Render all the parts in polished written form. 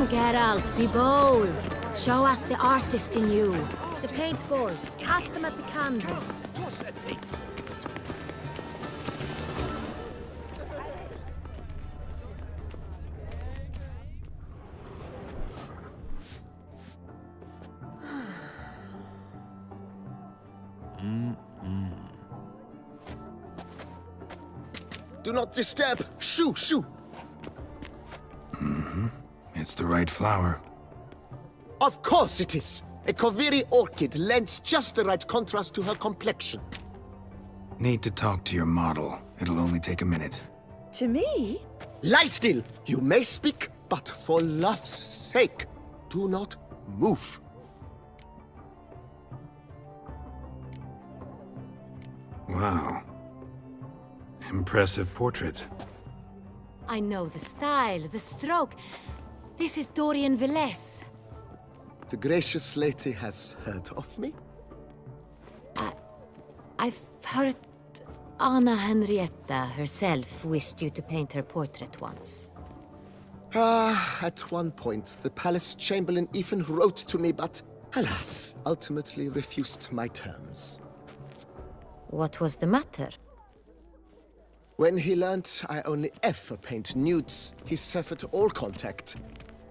Geralt, be bold. Show us the artist in you. The paintballs, cast them at the canvas. Do not disturb! Shoo, shoo! It's the right flower. Of course it is! A Koviri orchid lends just the right contrast to her complexion. Need to talk to your model. It'll only take a minute. To me? Lie still! You may speak, but for love's sake, do not move. Wow. Impressive portrait. I know the style, the stroke. This is Dorian Villesse. The gracious lady has heard of me? I've heard Anna Henrietta herself wished you to paint her portrait once. At one point, the palace chamberlain even wrote to me, but alas, ultimately refused my terms. What was the matter? When he learned I only ever paint nudes, he severed all contact.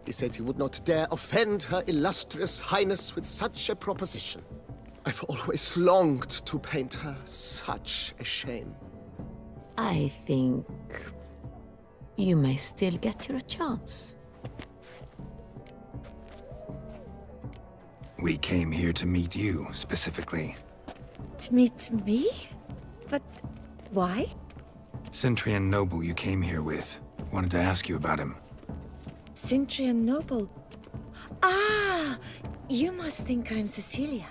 He said he would not dare offend her illustrious highness with such a proposition. I've always longed to paint her. Such a shame. I think you may still get your chance. We came here to meet you, specifically. To meet me? But why? Centrian noble you came here with. Wanted to ask you about him. Centrian noble. Ah! You must think I'm Cecilia.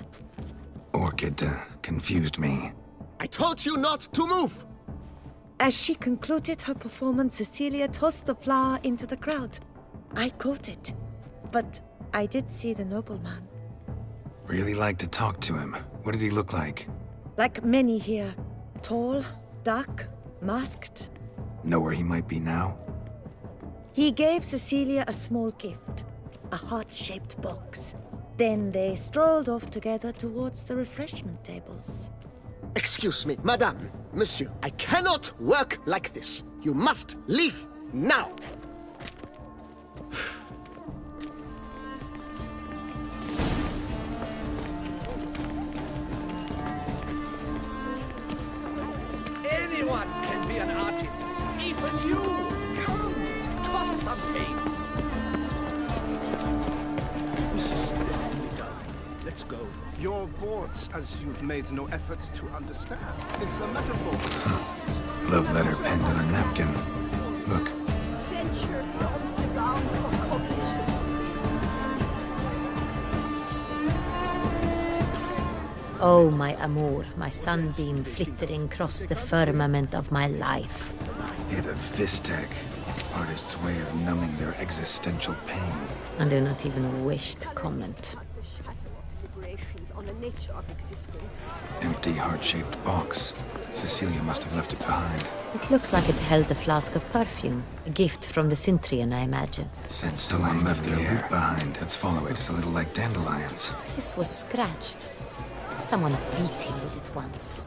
Orchid confused me. I told you not to move! As she concluded her performance, Cecilia tossed the flower into the crowd. I caught it, but I did see the nobleman. Really like to talk to him. What did he look like? Like many here. Tall, dark, masked. Know where he might be now? He gave Cecilia a small gift, a heart-shaped box. Then they strolled off together towards the refreshment tables. Excuse me, madame, monsieur, I cannot work like this. You must leave now! Anyone can be an artist, even you! Come, toss some paint! This is definitely done. Let's go. You're bored, as you've made no effort to understand. It's a metaphor. Love letter penned on a napkin. Look. Venture beyond the bounds of cognition. Oh, my amour, my sunbeam flittering across the firmament of my life. Hit a fistech. Artist's way of numbing their existential pain. I do not even wish to comment. The shadow of deliberations on the nature of existence. Empty heart-shaped box. Cecilia must have left it behind. It looks like it held a flask of perfume. A gift from the Cintrian, I imagine. Since someone left their loot behind, let's follow it. It's a little like dandelions. This was scratched. Someone beating with it once.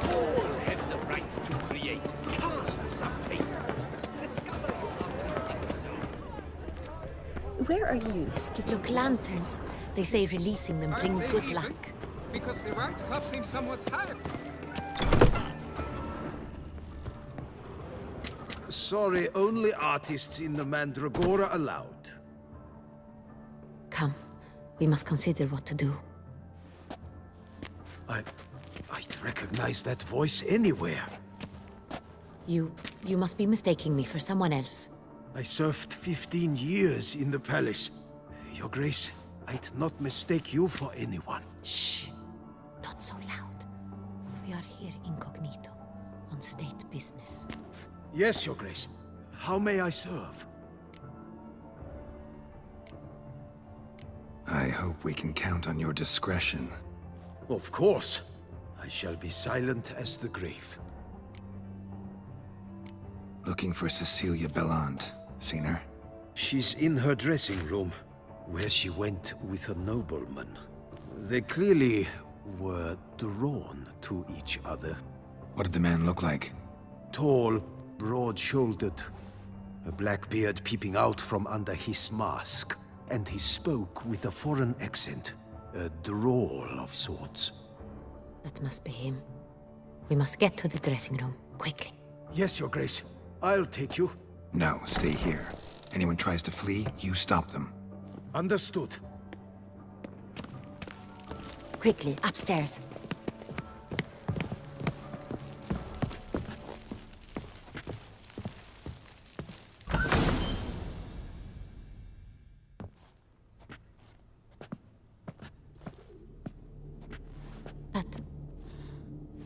All have the right to create. Cast some paint. Discover your artistic soul. Where are you, Skittle? Look, lanterns. They say releasing them brings good luck. Because the right cuff seems somewhat high. Sorry, only artists in the Mandragora allowed. Come, we must consider what to do. I'd recognize that voice anywhere. You must be mistaking me for someone else. I served 15 years in the palace. Your Grace, I'd not mistake you for anyone. Shh! Not so loud. We are here incognito, on state business. Yes, Your Grace. How may I serve? I hope we can count on your discretion. Of course. I shall be silent as the grave. Looking for Cecilia Bellant. Seen her? She's in her dressing room, where she went with a nobleman. They clearly were drawn to each other. What did the man look like? Tall, broad-shouldered, a black beard peeping out from under his mask, and he spoke with a foreign accent, a drawl of sorts. That must be him. We must get to the dressing room, quickly. Yes, Your Grace. I'll take you. No, stay here. Anyone tries to flee, you stop them. Understood. Quickly, upstairs.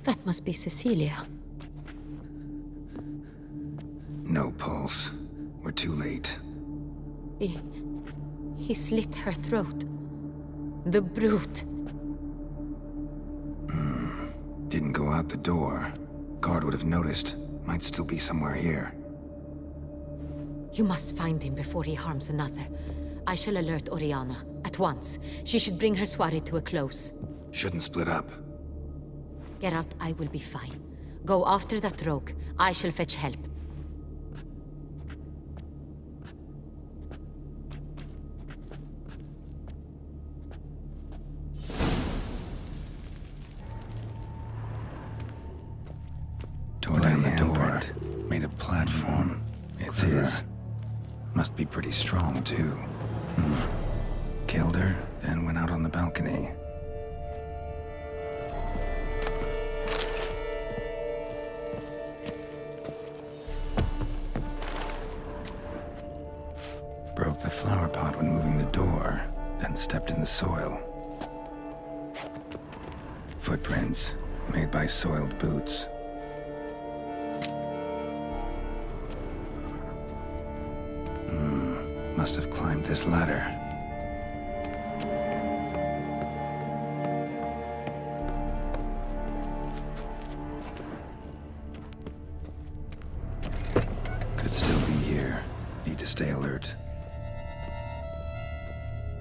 That must be Cecilia. No pulse. We're too late. He slit her throat. The brute. Didn't go out the door. Guard would have noticed. Might still be somewhere here. You must find him before he harms another. I shall alert Oriana at once. She should bring her soirée to a close. Shouldn't split up. Geralt, I will be fine. Go after that rogue. I shall fetch help. Tore down the door. Made a platform. It's his. Must be pretty strong, too. Killed her, then went out on the balcony. Broke the flower pot when moving the door, then stepped in the soil. Footprints, made by soiled boots. Must have climbed this ladder. Could still be here. Need to stay alert.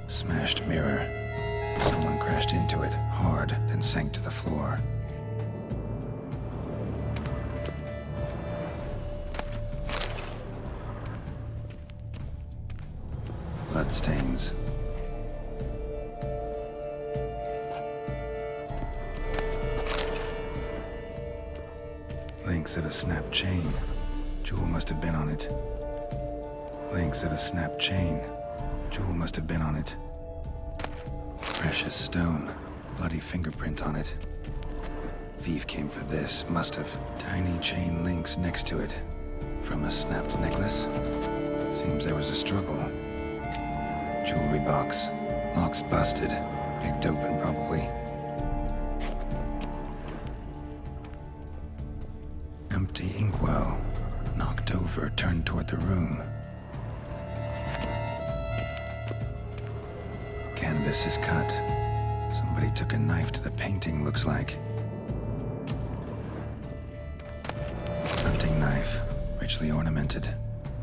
Smashed mirror. Someone crashed into it, hard, then sank to the floor. Bloodstains. Links at a snapped chain. Jewel must have been on it. Links at a snapped chain. Jewel must have been on it. Precious stone. Bloody fingerprint on it. Thief came for this, must have. Tiny chain links next to it. From a snapped necklace? Seems there was a struggle. Jewelry box. Lock's busted. Picked open, probably. Empty inkwell. Knocked over, turned toward the room. Canvas is cut. Somebody took a knife to the painting, looks like. Hunting knife. Richly ornamented.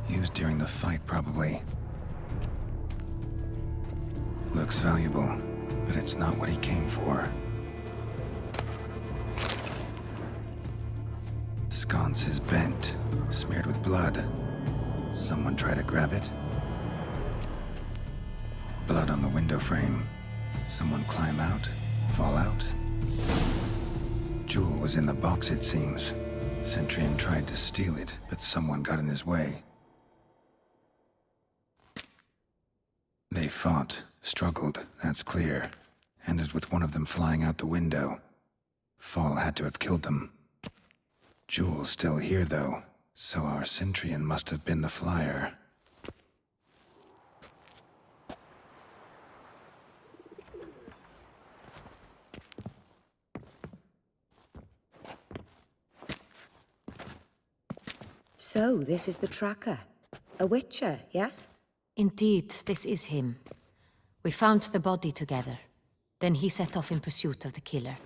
Used during the fight, probably. Looks valuable, but it's not what he came for. Sconce is bent, smeared with blood. Someone try to grab it? Blood on the window frame. Someone climb out? Fall out? Jewel was in the box, it seems. Centurion tried to steal it, but someone got in his way. They fought, struggled, that's clear. Ended with one of them flying out the window. Fall had to have killed them. Jewel's still here, though, so our Centurion must have been the flyer. So, this is the tracker. A witcher, yes? Indeed, this is him. We found the body together. Then he set off in pursuit of the killer.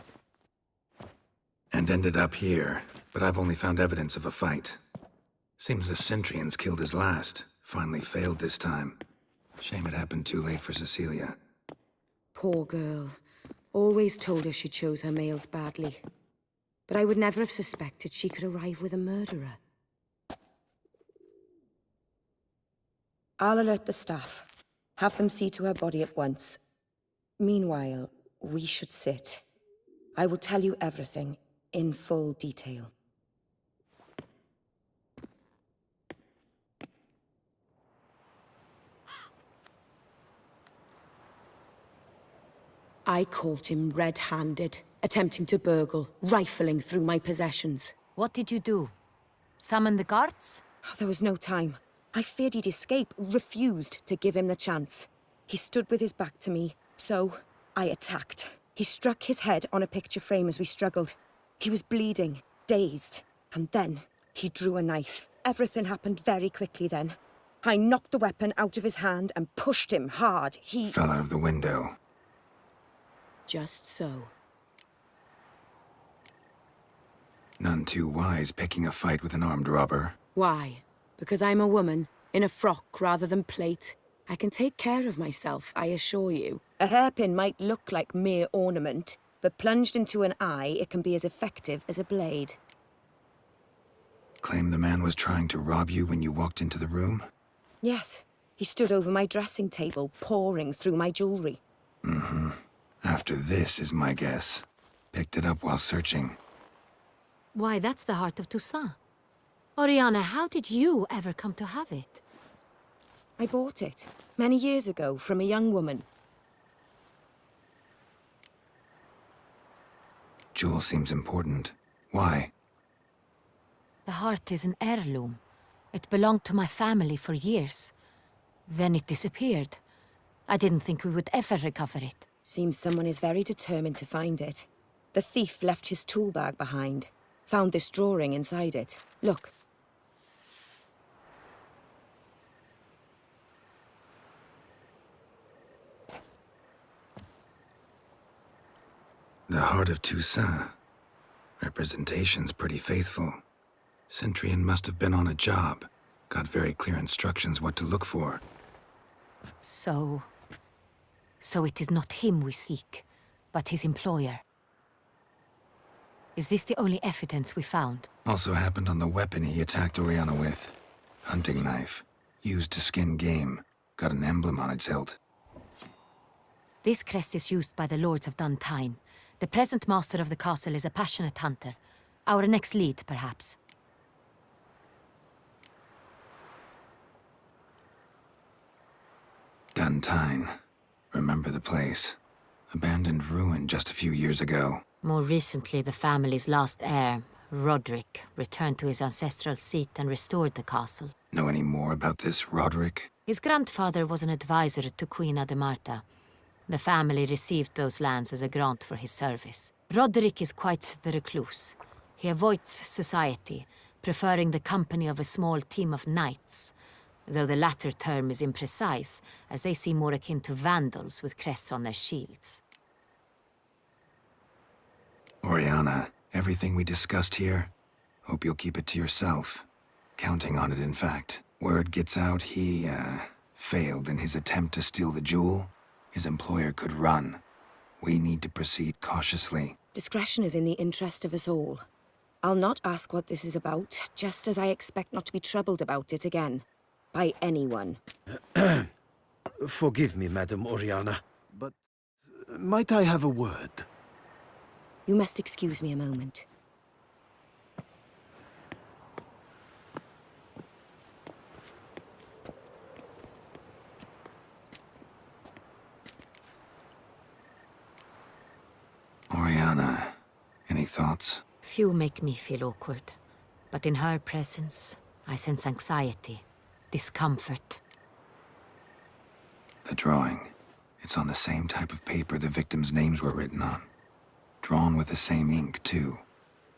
Toussaint ended up here, but I've only found evidence of a fight. Seems the Centrians killed his last. Finally failed this time. Shame it happened too late for Cecilia. Poor girl. Always told her she chose her males badly. But I would never have suspected she could arrive with a murderer. I'll alert the staff. Have them see to her body at once. Meanwhile, we should sit. I will tell you everything, in full detail. I caught him red-handed, attempting to burgle, rifling through my possessions. What did you do? Summon the guards? There was no time. I feared he'd escape, refused to give him the chance. He stood with his back to me, so I attacked. He struck his head on a picture frame as we struggled. He was bleeding, dazed, and then he drew a knife. Everything happened very quickly then. I knocked the weapon out of his hand and pushed him hard. He Fell out of the window. Just so. None too wise picking a fight with an armed robber. Why? Because I'm a woman, in a frock rather than plate. I can take care of myself, I assure you. A hairpin might look like mere ornament, but plunged into an eye, it can be as effective as a blade. Claim the man was trying to rob you when you walked into the room? Yes. He stood over my dressing table, pouring through my jewelry. Mm-hmm. After this is my guess. Picked it up while searching. Why, that's the heart of Toussaint. Oriana, how did you ever come to have it? I bought it, many years ago, from a young woman. Jewel seems important. Why? The heart is an heirloom. It belonged to my family for years. Then it disappeared. I didn't think we would ever recover it. Seems someone is very determined to find it. The thief left his tool bag behind. Found this drawing inside it. Look. The heart of Toussaint. Representation's pretty faithful. Centurion must have been on a job. Got very clear instructions what to look for. So it is not him we seek, but his employer. Is this the only evidence we found? Also happened on the weapon he attacked Oriana with. Hunting knife. Used to skin game. Got an emblem on its hilt. This crest is used by the lords of Duntine. The present master of the castle is a passionate hunter. Our next lead, perhaps. Duntine. Remember the place. Abandoned ruin just a few years ago. More recently, the family's last heir, Roderick, returned to his ancestral seat and restored the castle. Know any more about this Roderick? His grandfather was an advisor to Queen Ademarta. The family received those lands as a grant for his service. Roderick is quite the recluse. He avoids society, preferring the company of a small team of knights, though the latter term is imprecise, as they seem more akin to vandals with crests on their shields. Oriana, everything we discussed here, hope you'll keep it to yourself. Counting on it, in fact. Word gets out he, failed in his attempt to steal the jewel. His employer could run. We need to proceed cautiously. Discretion is in the interest of us all. I'll not ask what this is about, just as I expect not to be troubled about it again. By anyone. Forgive me, Madam Oriana, but might I have a word? You must excuse me a moment. Oriana, any thoughts? Few make me feel awkward, but in her presence, I sense anxiety, discomfort. The drawing. It's on the same type of paper the victims' names were written on. Drawn with the same ink, too.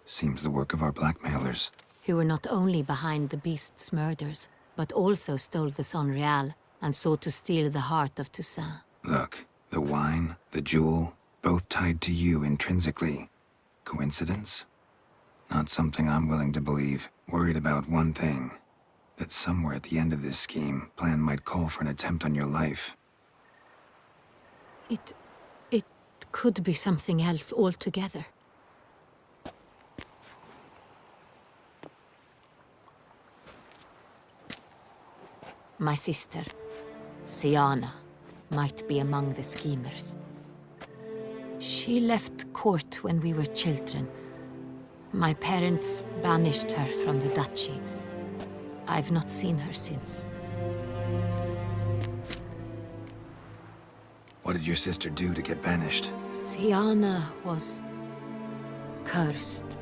Seems the work of our blackmailers. Who were not only behind the beast's murders, but also stole the Son Real and sought to steal the heart of Toussaint. Look, the wine, the jewel, both tied to you intrinsically. Coincidence? Not something I'm willing to believe. Worried about one thing. That somewhere at the end of this scheme, plan might call for an attempt on your life. It could be something else altogether. My sister, Siana, might be among the schemers. She left court when we were children. My parents banished her from the duchy. I've not seen her since. What did your sister do to get banished? Siana was cursed.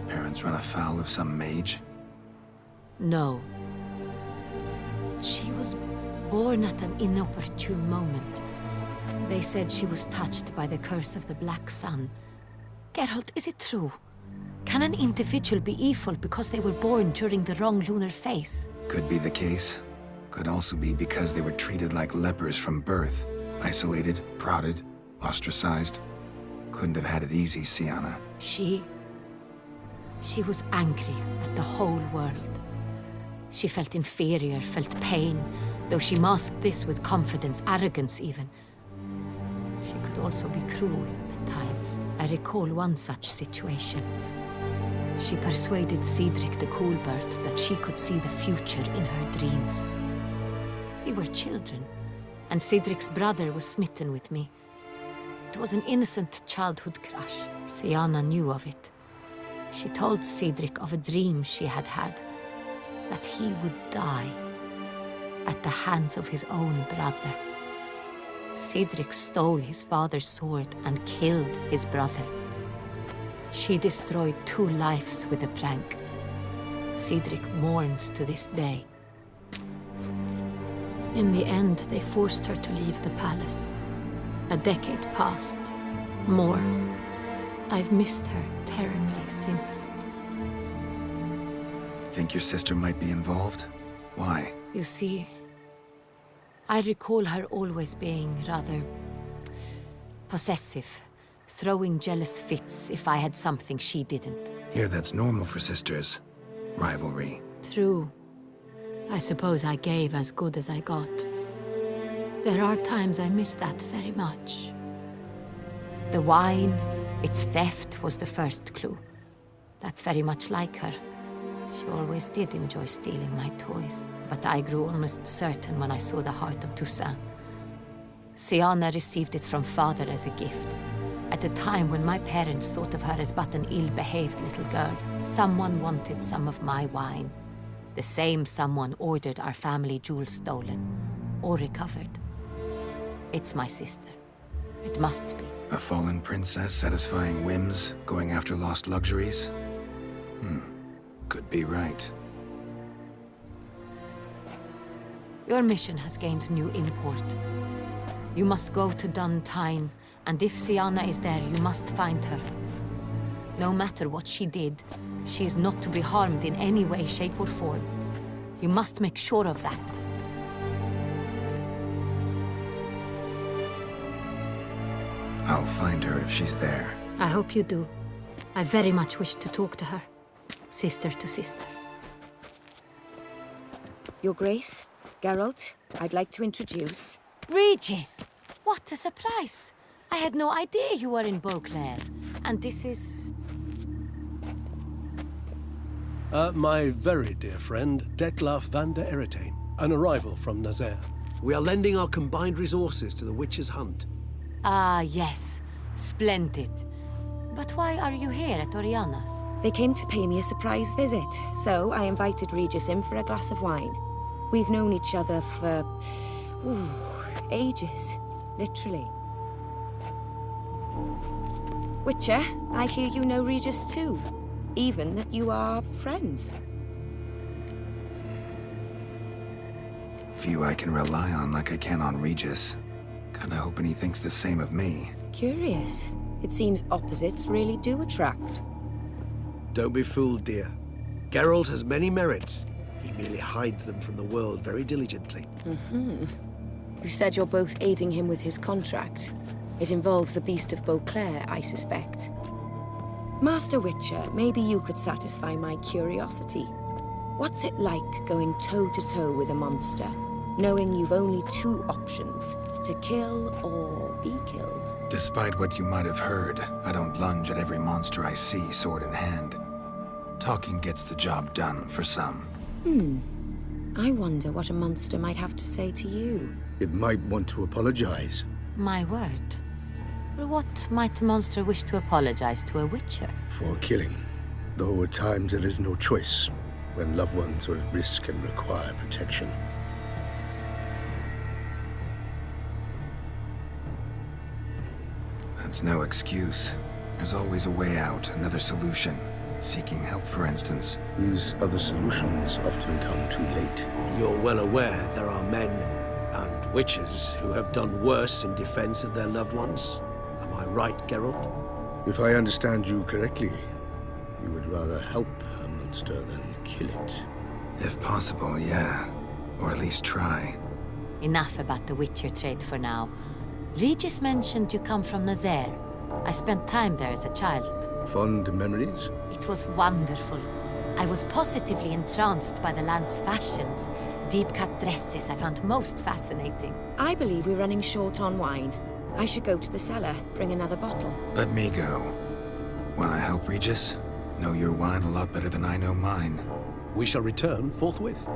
Parents run afoul of some mage? No. She was born at an inopportune moment. They said she was touched by the curse of the Black Sun. Geralt, is it true? Can an individual be evil because they were born during the wrong lunar phase? Could be the case. Could also be because they were treated like lepers from birth. Isolated, prodded, ostracized. Couldn't have had it easy, Siana. She was angry at the whole world. She felt inferior, felt pain, though she masked this with confidence, arrogance even. She could also be cruel at times. I recall one such situation. She persuaded Cedric the Coolbird that she could see the future in her dreams. We were children, and Cedric's brother was smitten with me. It was an innocent childhood crush. Siana knew of it. She told Cedric of a dream she had had, that he would die at the hands of his own brother. Cedric stole his father's sword and killed his brother. She destroyed 2 lives with a prank. Cedric mourns to this day. In the end, they forced her to leave the palace. A decade passed. More. I've missed her terribly since. Think your sister might be involved? Why? You see, I recall her always being rather possessive, throwing jealous fits if I had something she didn't. Here, that's normal for sisters. Rivalry. True. I suppose I gave as good as I got. There are times I miss that very much. The wine, its theft was the first clue. That's very much like her. She always did enjoy stealing my toys, but I grew almost certain when I saw the heart of Toussaint. Siana received it from father as a gift. At a time when my parents thought of her as but an ill-behaved little girl, someone wanted some of my wine. The same someone ordered our family jewels stolen, or recovered. It's my sister. It must be. A fallen princess satisfying whims, going after lost luxuries? Could be right. Your mission has gained new import. You must go to Duntine, and if Siana is there, you must find her. No matter what she did, she is not to be harmed in any way, shape, or form. You must make sure of that. I'll find her if she's there. I hope you do. I very much wish to talk to her. Sister to sister. Your Grace, Geralt, I'd like to introduce... Regis! What a surprise! I had no idea you were in Beauclair. And this is... My very dear friend, Detlaf van der Eretain, an arrival from Nazaire. We are lending our combined resources to the witch's hunt. Ah, yes. Splendid. But why are you here at Oriana's? They came to pay me a surprise visit, so I invited Regis in for a glass of wine. We've known each other for... ages. Literally. Witcher, I hear you know Regis too. Even that you are friends. Few I can rely on like I can on Regis. Kinda hoping he thinks the same of me. Curious. It seems opposites really do attract. Don't be fooled, dear. Geralt has many merits. He merely hides them from the world very diligently. You said you're both aiding him with his contract. It involves the Beast of Beauclair, I suspect. Master Witcher, maybe you could satisfy my curiosity. What's it like going toe-to-toe with a monster, knowing you've only two options, to kill or be killed? Despite what you might have heard, I don't lunge at every monster I see sword in hand. Talking gets the job done for some. I wonder what a monster might have to say to you. It might want to apologize. My word. For what might a monster wish to apologize to a witcher? For killing. Though at times there is no choice, when loved ones are at risk and require protection. That's no excuse. There's always a way out, another solution. Seeking help, for instance. These other solutions often come too late. You're well aware there are men and witches who have done worse in defense of their loved ones. Am I right, Geralt? If I understand you correctly, you would rather help a monster than kill it. If possible, yeah. Or at least try. Enough about the witcher trade for now. Regis mentioned you come from Nazaire. I spent time there as a child. Fond memories? It was wonderful. I was positively entranced by the land's fashions. Deep-cut dresses I found most fascinating. I believe we're running short on wine. I should go to the cellar, bring another bottle. Let me go. Wanna help, Regis? Know your wine a lot better than I know mine. We shall return forthwith.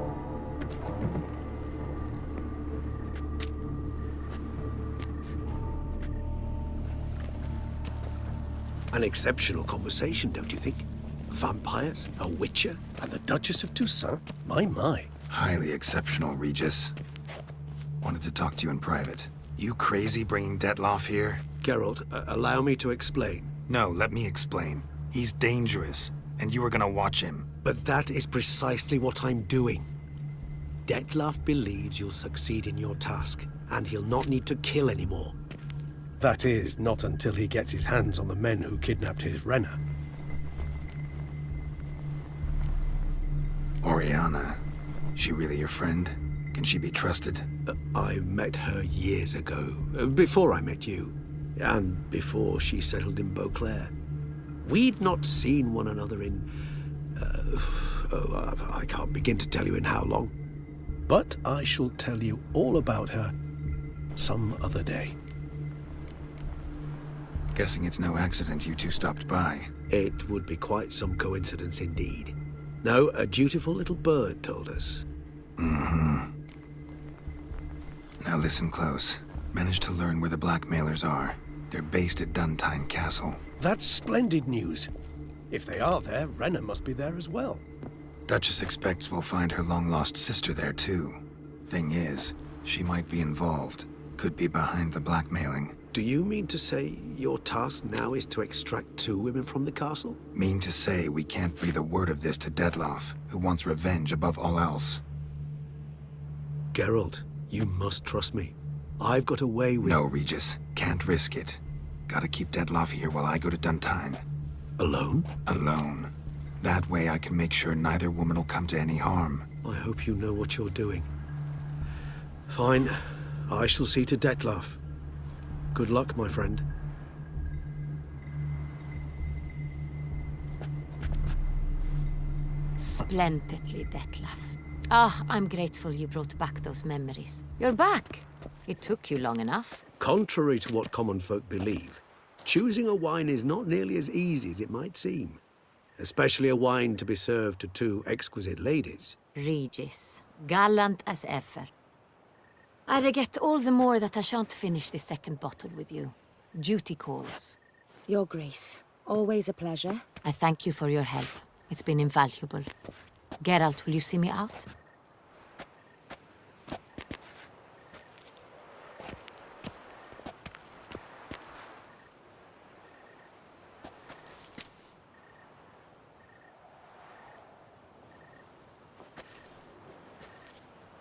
An exceptional conversation, don't you think? Vampires, a witcher, And the Duchess of Toussaint? My. Highly exceptional, Regis. Wanted to talk to you in private. You crazy bringing Detloff here? Geralt, allow me to explain. No, let me explain. He's dangerous, and you were gonna watch him. But that is precisely what I'm doing. Detloff believes you'll succeed in your task, and he'll not need to kill anymore. That is, not until he gets his hands on the men who kidnapped his Renner. Oriana. She really your friend? Can she be trusted? I met her years ago, before I met you, and before she settled in Beauclair. We'd not seen one another in... I can't begin to tell you in how long. But I shall tell you all about her some other day. Guessing it's no accident you two stopped by. It would be quite some coincidence indeed. No, a dutiful little bird told us. Mm-hmm. Now listen close. Managed to learn where the blackmailers are. They're based at Duntine Castle. That's splendid news. If they are there, Renner must be there as well. Duchess expects we'll find her long-lost sister there, too. Thing is, she might be involved. Could be behind the blackmailing. Do you mean to say your task now is to extract 2 women from the castle? Mean to say we can't breathe a word of this to Detloff, who wants revenge above all else. Geralt, you must trust me. I've got a way with... No, Regis. Can't risk it. Gotta keep Detloff here while I go to Duntine. Alone? Alone. That way I can make sure neither woman will come to any harm. I hope you know what you're doing. Fine. I shall see to Detloff. Good luck, my friend. Splendidly, Detlaff. Ah, I'm grateful you brought back those memories. You're back. It took you long enough. Contrary to what common folk believe, choosing a wine is not nearly as easy as it might seem. Especially a wine to be served to 2 exquisite ladies. Regis, gallant as ever. I regret all the more that I shan't finish this second bottle with you. Duty calls. Your Grace, always a pleasure. I thank you for your help. It's been invaluable. Geralt, will you see me out?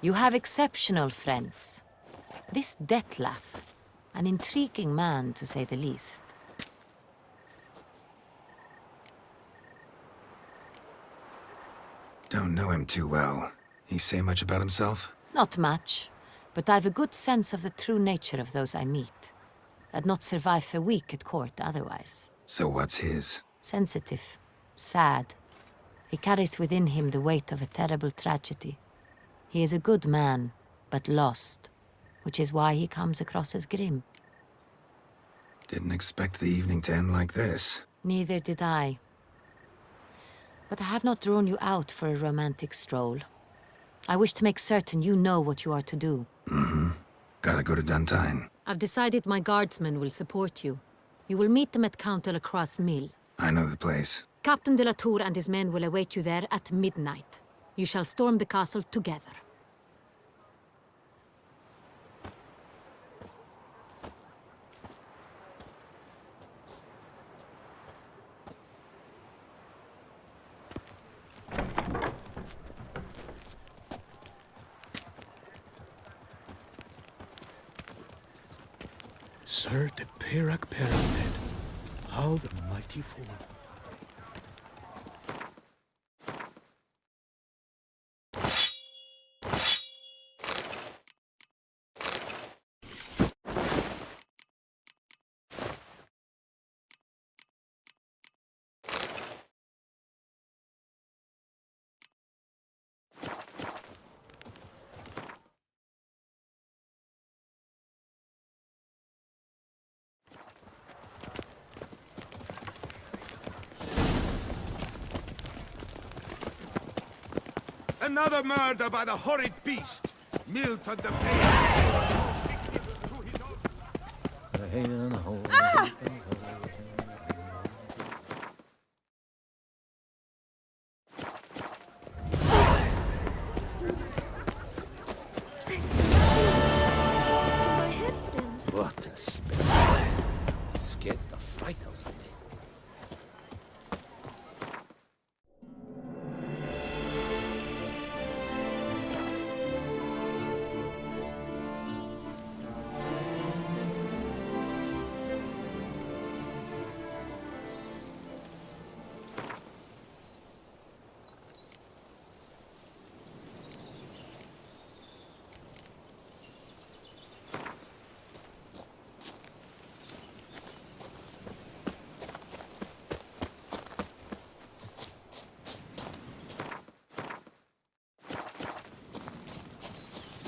You have exceptional friends. This Detlaff, an intriguing man to say the least. Don't know him too well. He say much about himself? Not much, but I've a good sense of the true nature of those I meet. I'd not survive a week at court otherwise. So what's his? sensitive, sad. He carries within him the weight of a terrible tragedy. He is a good man, but lost, which is why he comes across as grim. Didn't expect the evening to end like this. Neither did I. But I have not drawn you out for a romantic stroll. I wish to make certain you know what you are to do. Gotta go to Duntine. I've decided my guardsmen will support you. You will meet them at Count de la Croix's mill. I know the place. Captain de la Tour and his men will await you there at midnight. You shall storm the castle together. Sir de Pirac Pyramid. How the mighty fall. Another murder by the horrid beast! Milton the Pale! My head spins. What a specimen. Scared the fright out of me.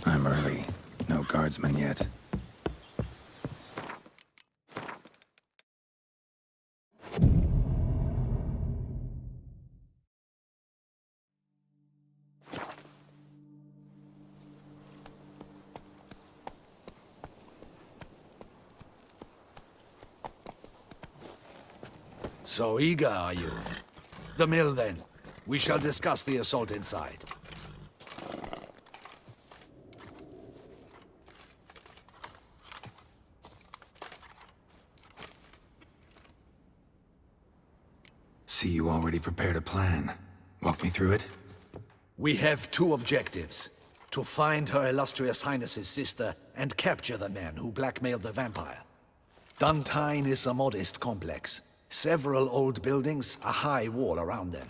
I'm early. No guardsmen yet. So eager, are you? The mill, then. We shall discuss the assault inside. See, you already prepared a plan. Walk me through it? We have two objectives. To find Her Illustrious Highness's sister and capture the man who blackmailed the vampire. Duntine is a modest complex. Several old buildings, a high wall around them.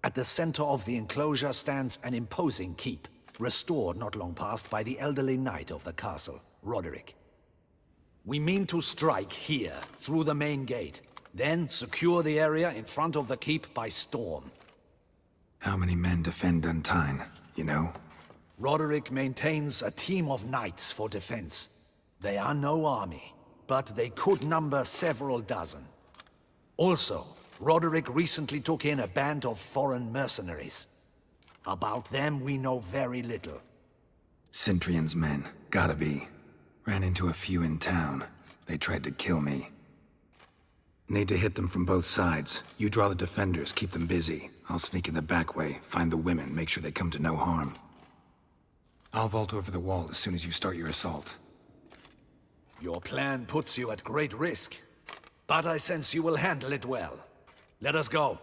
At the center of the enclosure stands an imposing keep, restored not long past by the elderly knight of the castle, Roderick. We mean to strike here, through the main gate, then secure the area in front of the keep by storm. How many men defend Duntine, you know? Roderick maintains a team of knights for defense. They are no army, but they could number several dozen. Also, Roderick recently took in a band of foreign mercenaries. About them we know very little. Cintrian's men, gotta be. Ran into a few in town. They tried to kill me. Need to hit them from both sides. You draw the defenders, keep them busy. I'll sneak in the back way, find the women, make sure they come to no harm. I'll vault over the wall as soon as you start your assault. Your plan puts you at great risk, but I sense you will handle it well. Let us go.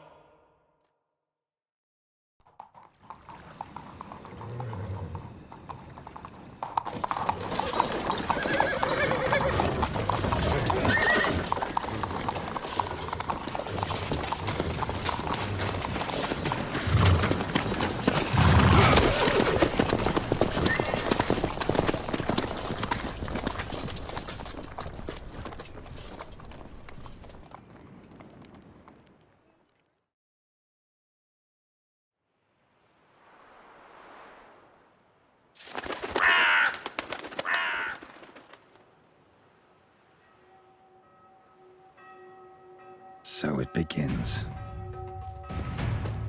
So it begins.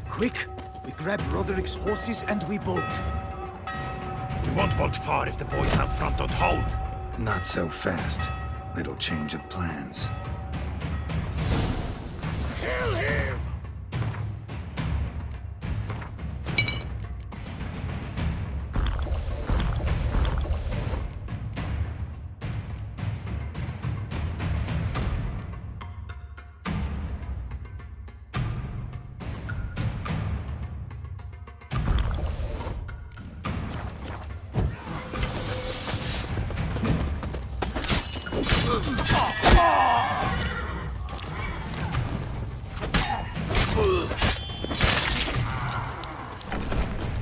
Quick! We grab Roderick's horses and we bolt. We won't vault far if the boys out front don't hold. Not so fast. Little change of plans. Kill him!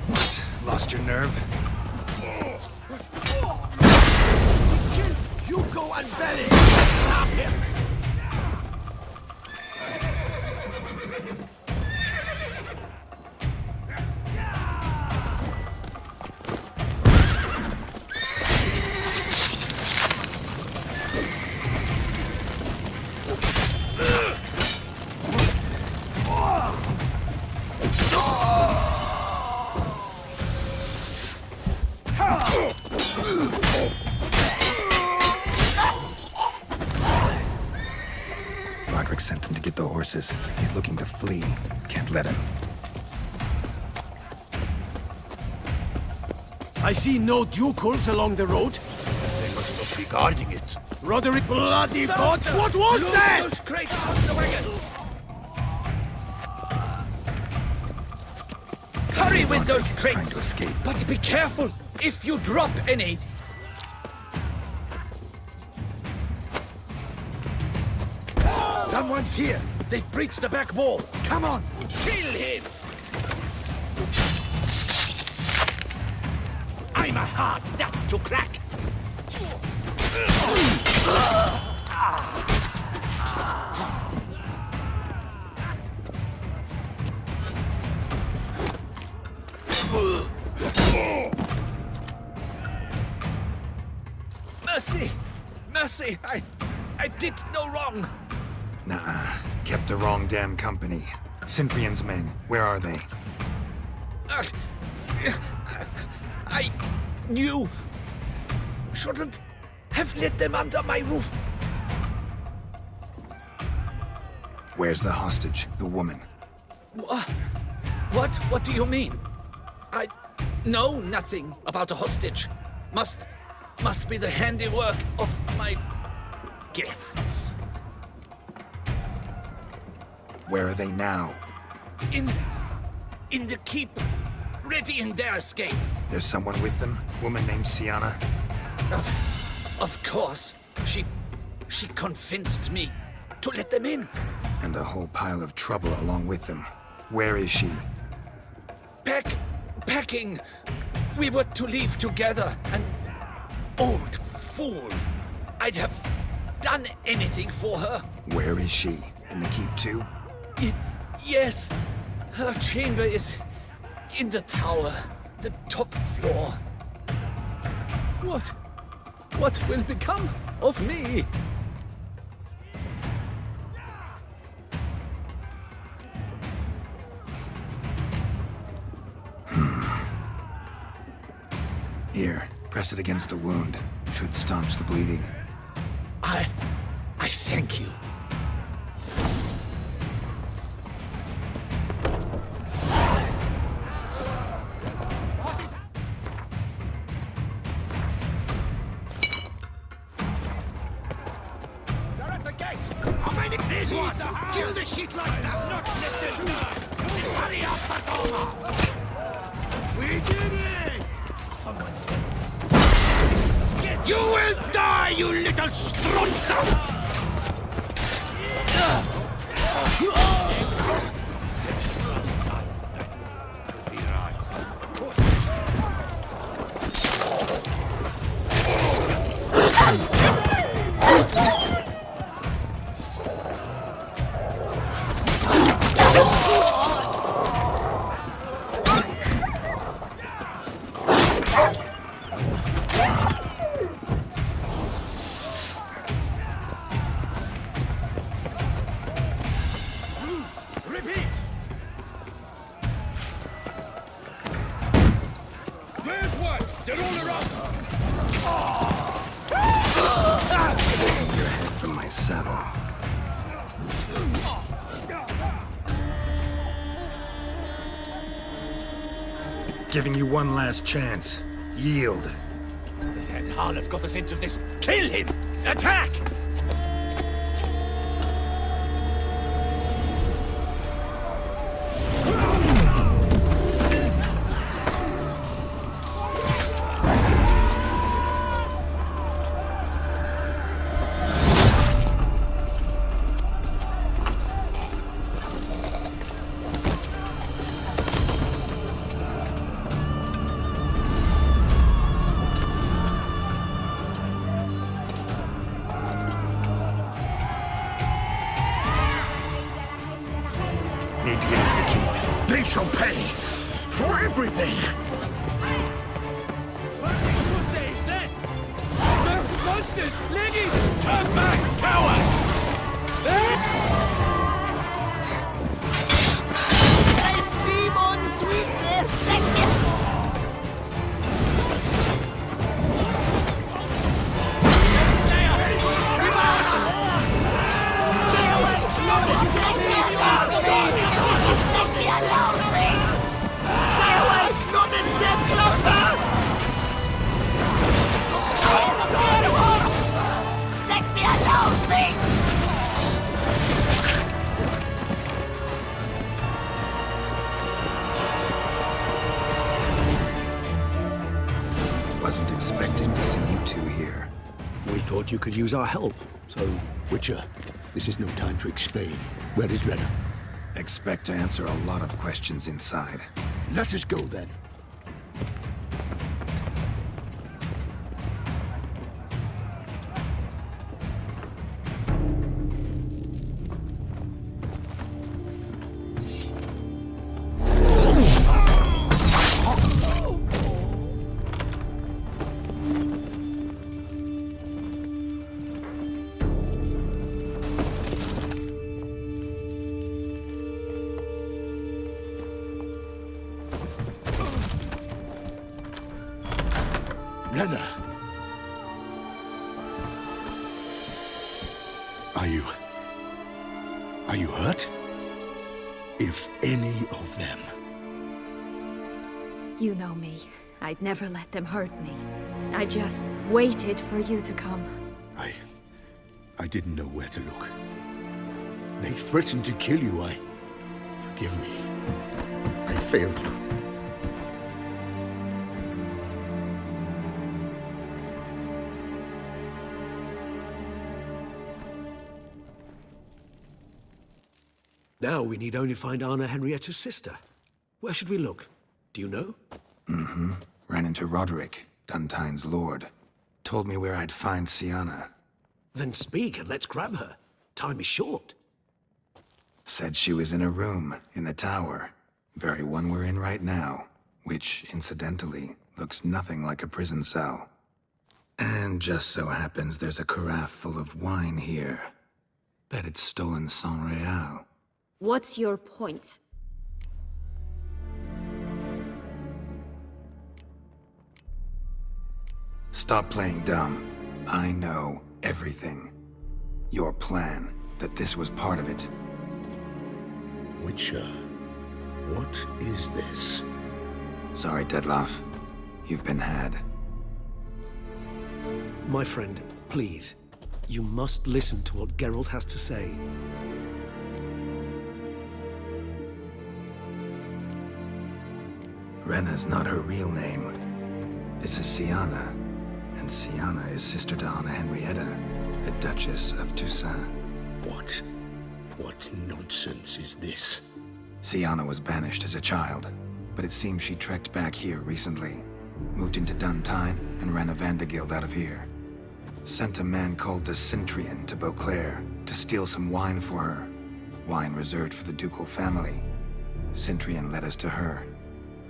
What? Lost your nerve? You go and belly! Stop him! Roderick sent them to get the horses. He's looking to flee. Can't let him. I see no ducals along the road. They must not be guarding it. Roderick bloody bots! What was Load that? those crates on the wagon! Hurry with those Trying crates! to escape. But be careful if you drop any. Someone's here. They've breached the back wall. Come on, kill him! I'm a hard nut to crack. Mercy! Mercy! I did no wrong! Nah, kept the wrong damn company. Symphrian's men, where are they? I knew. Shouldn't have let them under my roof. Where's the hostage, the woman? What do you mean? I know nothing about a hostage. Must be the handiwork of my guests. Where are they now? In the keep, ready in their escape. There's someone with them? Woman named Sienna? Of course. She convinced me to let them in. And a whole pile of trouble along with them. Where is she? Packing. We were to leave together. An old fool. I'd have done anything for her. Where is she? In the keep too? Yes. Her chamber is in the tower. The top floor. What will become of me? Here, press it against the wound. Should staunch the bleeding. I thank you. They're at the gate! How many please one? Kill the shit like that! Not let them die! Hurry up, Patoma! We did it! Someone's... You will die, you little strunter! They're all around! Taking your head from my saddle. Giving you one last chance. Yield. The dead harlot got us into this. Kill him! Attack! Need to get into the keep. They shall pay for everything. Who says that? They're monsters! Lady! Turn back, cowards! Demons with their flesh! Wasn't expecting to see you two here. We thought you could use our help, so... Witcher, this is no time to explain. Where is Rena? Expect to answer a lot of questions inside. Let us go then. Rena! Are you hurt? If any of them. You know me. I'd never let them hurt me. I just waited for you to come. I didn't know where to look. They threatened to kill you. Forgive me. I failed you. Now we need only find Anna Henrietta's sister. Where should we look? Do you know? Mm-hmm. Ran into Roderick, Duntine's lord. Told me where I'd find Sienna. Then speak and let's grab her. Time is short. Said she was in a room in the tower. Very one we're in right now. Which, incidentally, looks nothing like a prison cell. And just so happens there's a carafe full of wine here. Bet it's stolen sans real. What's your point? Stop playing dumb. I know everything. Your plan, that this was part of it. Witcher, what is this? Sorry, Dettlaff. You've been had. My friend, please. You must listen to what Geralt has to say. Rena's not her real name. This is Sienna. And Sienna is sister to Anna Henrietta, the Duchess of Toussaint. What? What nonsense is this? Sienna was banished as a child, but it seems she trekked back here recently. Moved into Duntine and ran a Vanderguild out of here. Sent a man called the Centrian to Beauclair to steal some wine for her. Wine reserved for the ducal family. Centrian led us to her.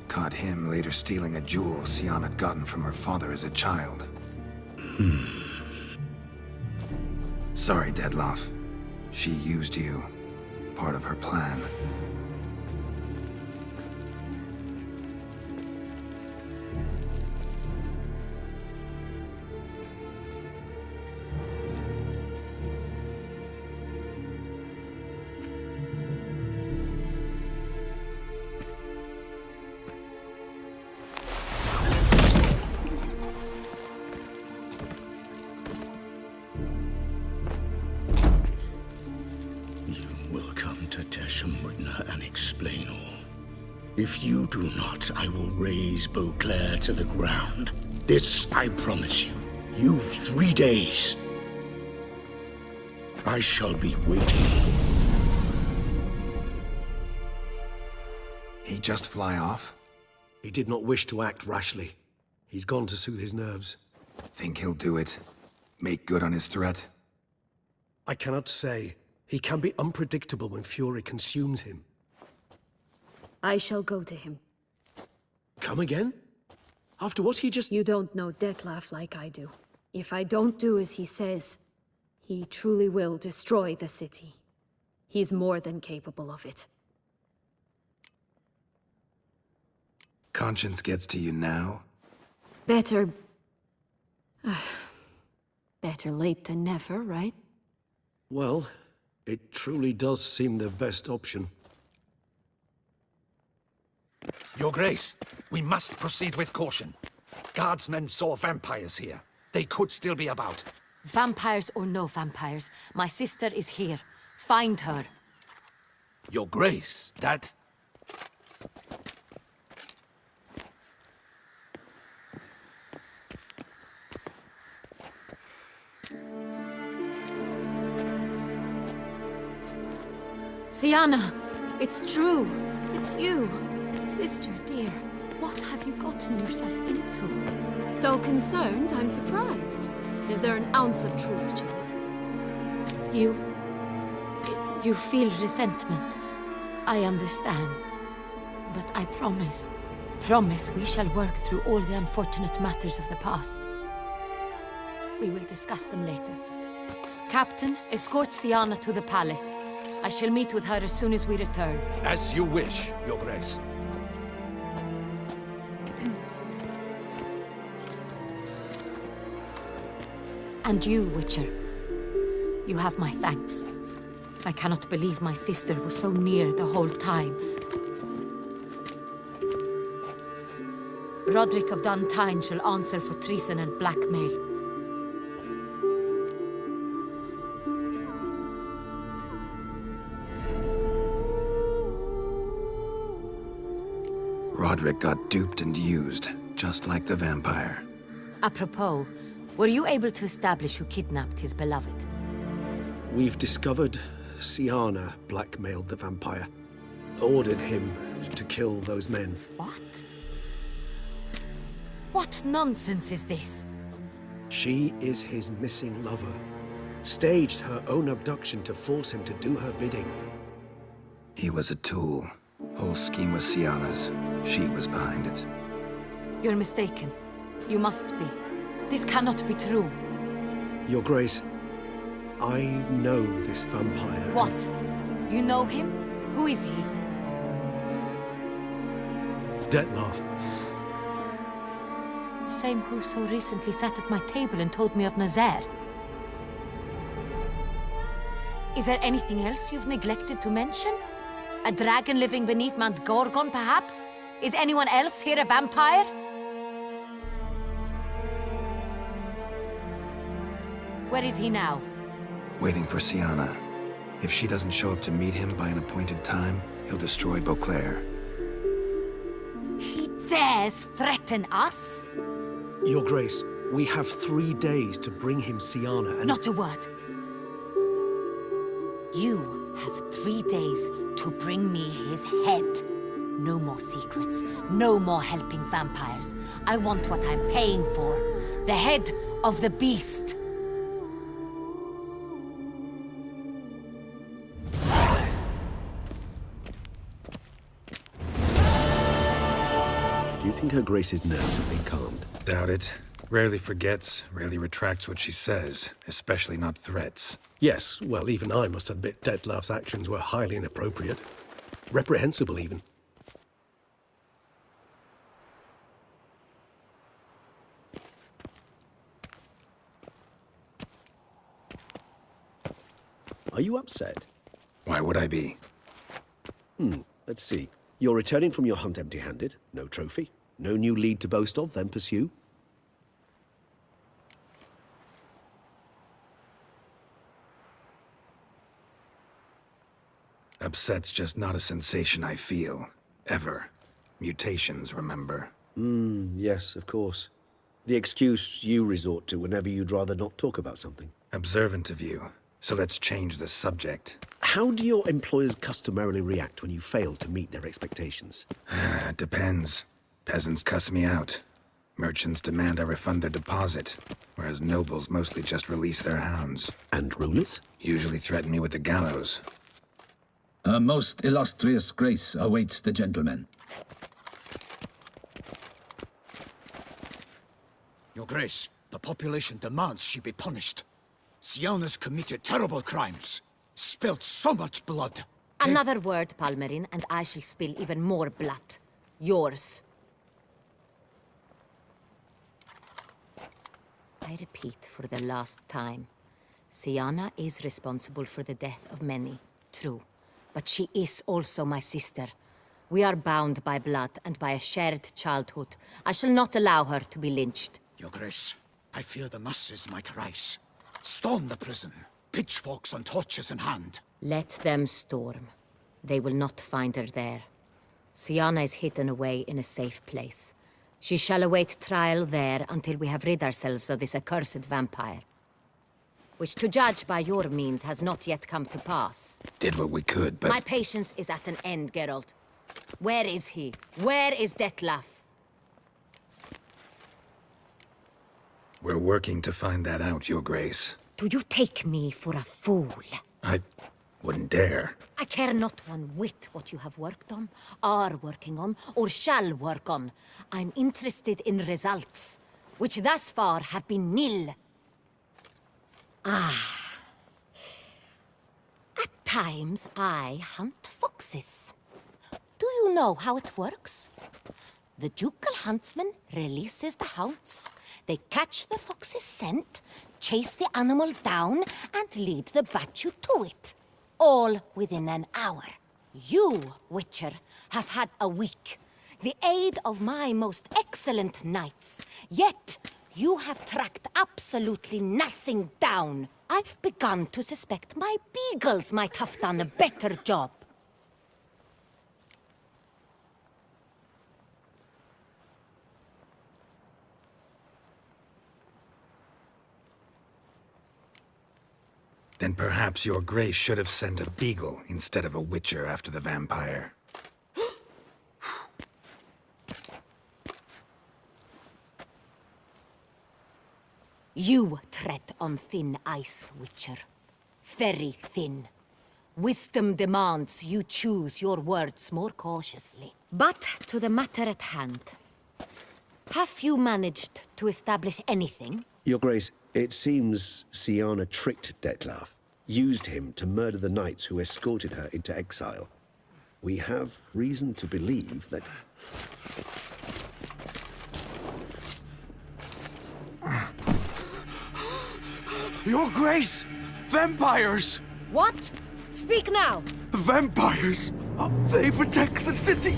Caught him later stealing a jewel Sienna had gotten from her father as a child. Sorry, Dettlaff. She used you. Part of her plan. If you do not, I will raze Beauclair to the ground. This I promise you. You've 3 days. I shall be waiting. He just fly off? He did not wish to act rashly. He's gone to soothe his nerves. Think he'll do it? Make good on his threat? I cannot say. He can be unpredictable when fury consumes him. I shall go to him. Come again? After what he just... You don't know Detlef like I do. If I don't do as he says, he truly will destroy the city. He's more than capable of it. Conscience gets to you now? Better... better late than never, right? Well, it truly does seem the best option. Your Grace, we must proceed with caution. Guardsmen saw vampires here. They could still be about. Vampires or no vampires, my sister is here. Find her. Your Grace, that... Sienna, it's true. It's you. Sister, dear, what have you gotten yourself into? So concerned, I'm surprised. Is there an ounce of truth to it? You feel resentment. I understand. But I promise we shall work through all the unfortunate matters of the past. We will discuss them later. Captain, escort Sienna to the palace. I shall meet with her as soon as we return. As you wish, Your Grace. And you, Witcher. You have my thanks. I cannot believe my sister was so near the whole time. Roderick of Duntine shall answer for treason and blackmail. Roderick got duped and used, just like the vampire. Apropos, were you able to establish who kidnapped his beloved? We've discovered Sienna blackmailed the vampire. Ordered him to kill those men. What? What nonsense is this? She is his missing lover. Staged her own abduction to force him to do her bidding. He was a tool. Whole scheme was Sienna's. She was behind it. You're mistaken. You must be. This cannot be true. Your Grace, I know this vampire. What? You know him? Who is he? Detlef. Same who so recently sat at my table and told me of Nazaire. Is there anything else you've neglected to mention? A dragon living beneath Mount Gorgon, perhaps? Is anyone else here a vampire? Where is he now? Waiting for Sienna. If she doesn't show up to meet him by an appointed time, he'll destroy Beauclair. He dares threaten us? Your Grace, we have 3 days to bring him Sienna and... Not a word. You have 3 days to bring me his head. No more secrets. No more helping vampires. I want what I'm paying for. The head of the beast. Do you think Her Grace's nerves have been calmed? Doubt it. Rarely forgets, rarely retracts what she says, especially not threats. Yes, well, even I must admit Detlef's actions were highly inappropriate. Reprehensible, even. Are you upset? Why would I be? Let's see. You're returning from your hunt empty-handed. No trophy. No new lead to boast of, then pursue. Upset's just not a sensation I feel. Ever. Mutations, remember? Yes, of course. The excuse you resort to whenever you'd rather not talk about something. Observant of you. So let's change the subject. How do your employers customarily react when you fail to meet their expectations? Depends. Peasants cuss me out. Merchants demand I refund their deposit, whereas nobles mostly just release their hounds. And rulers? Usually threaten me with the gallows. A most illustrious grace awaits the gentleman. Your Grace, the population demands she be punished. Siona's committed terrible crimes, spilt so much blood. Another word, Palmerin, and I shall spill even more blood. Yours. I repeat for the last time. Siana is responsible for the death of many, true. But she is also my sister. We are bound by blood and by a shared childhood. I shall not allow her to be lynched. Your Grace, I fear the masses might rise. Storm the prison, pitchforks and torches in hand. Let them storm. They will not find her there. Siana is hidden away in a safe place. She shall await trial there until we have rid ourselves of this accursed vampire. Which, to judge by your means, has not yet come to pass. Did what we could, but... My patience is at an end, Geralt. Where is he? Where is Detlef? We're working to find that out, Your Grace. Do you take me for a fool? I wouldn't dare. I care not one whit what you have worked on, are working on, or shall work on. I'm interested in results, which thus far have been nil. At times, I hunt foxes. Do you know how it works? The ducal huntsman releases the hounds. They catch the fox's scent, chase the animal down, and lead the battue to it. All within an hour. You, Witcher, have had a week. The aid of my most excellent knights. Yet, you have tracked absolutely nothing down. I've begun to suspect my beagles might have done a better job. Then perhaps Your Grace should have sent a beagle instead of a witcher after the vampire. You tread on thin ice, Witcher. Very thin. Wisdom demands you choose your words more cautiously. But to the matter at hand. Have you managed to establish anything? Your Grace, it seems Siana tricked Detlef, used him to murder the knights who escorted her into exile. We have reason to believe that... Your Grace! Vampires! What? Speak now! Vampires! They've attacked the city!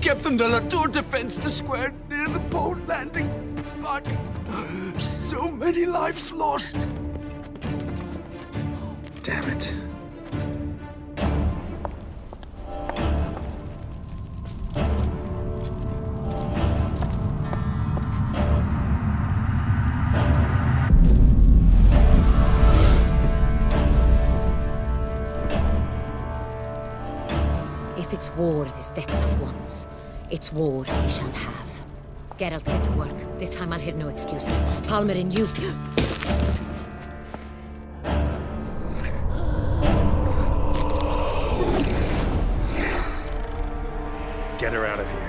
Captain de la Tour defends the square near the boat landing, but... so many lives lost! Damn it. If it's war this Detlef wants, it's war he shall have. Geralt, get to work. This time I'll hear no excuses. Palmerin, you... Get her out of here.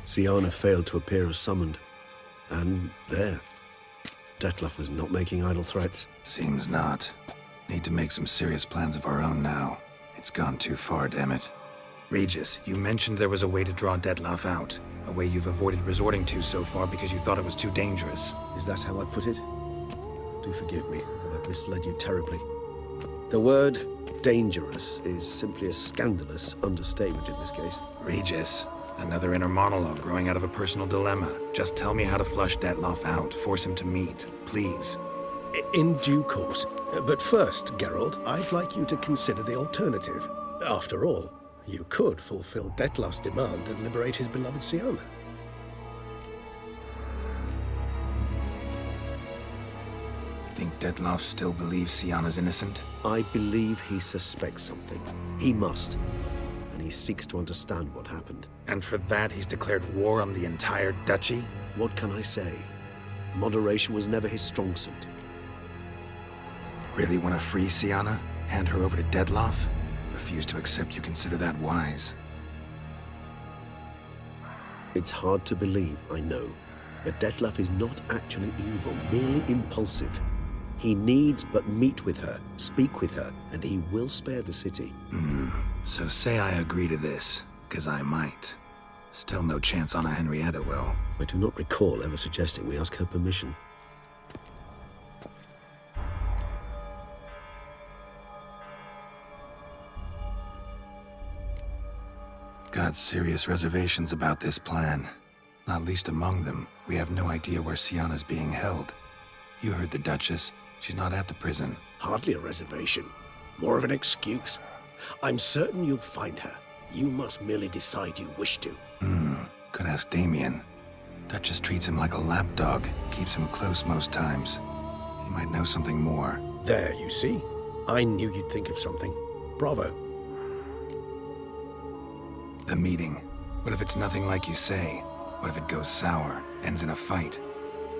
Siana failed to appear as summoned. And there. Dettlaff was not making idle threats. Seems not. Need to make some serious plans of our own now. It's gone too far, damn it. Regis, you mentioned there was a way to draw Dettlaff out. A way you've avoided resorting to so far because you thought it was too dangerous. Is that how I put it? Do forgive me that I've misled you terribly. The word dangerous is simply a scandalous understatement in this case. Regis, another inner monologue growing out of a personal dilemma. Just tell me how to flush Dettlaff out, force him to meet, please. In due course. But first, Geralt, I'd like you to consider the alternative. After all, you could fulfill Dettlaff's demand and liberate his beloved Siana. Think Dettlaff still believes Siana's innocent? I believe he suspects something. He must. And he seeks to understand what happened. And for that, he's declared war on the entire duchy? What can I say? Moderation was never his strong suit. Really want to free Siana? Hand her over to Dettlaff? Refuse to accept you consider that wise. It's hard to believe, I know. But Dettlaff is not actually evil, merely impulsive. He needs but meet with her, speak with her, and he will spare the city. So say I agree to this, 'cause I might. Still no chance Anna Henrietta will. I do not recall ever suggesting we ask her permission. Got serious reservations about this plan. Not least among them, we have no idea where Siana's being held. You heard the Duchess. She's not at the prison. Hardly a reservation. More of an excuse. I'm certain you'll find her. You must merely decide you wish to. Could ask Damien. Duchess treats him like a lapdog. Keeps him close most times. He might know something more. There, you see? I knew you'd think of something. Bravo. The meeting. What if it's nothing like you say? What if it goes sour, ends in a fight?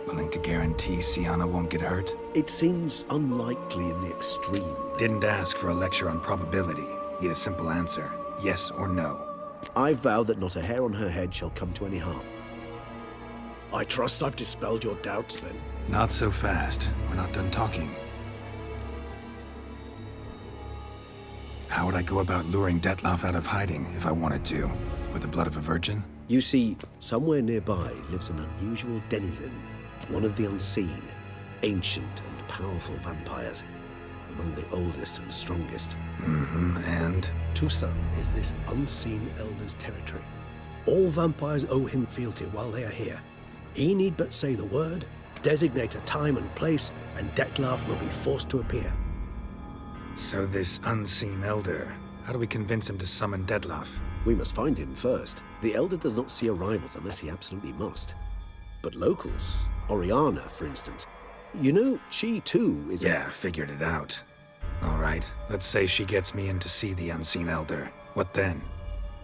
Willing to guarantee Siana won't get hurt? It seems unlikely in the extreme. Didn't ask for a lecture on probability. Need a simple answer. Yes or no. I vow that not a hair on her head shall come to any harm. I trust I've dispelled your doubts, then. Not so fast. We're not done talking. How would I go about luring Dettlaff out of hiding if I wanted to? With the blood of a virgin? You see, somewhere nearby lives an unusual denizen. One of the unseen, ancient and powerful vampires. Among the oldest and strongest. And? Toussaint is this unseen elder's territory. All vampires owe him fealty while they are here. He need but say the word, designate a time and place, and Dettlaff will be forced to appear. So this unseen elder, how do we convince him to summon Dettlaff? We must find him first. The elder does not see arrivals unless he absolutely must. But locals, Oriana, for instance, you know, she too is Yeah, figured it out. All right, let's say she gets me in to see the unseen elder. What then?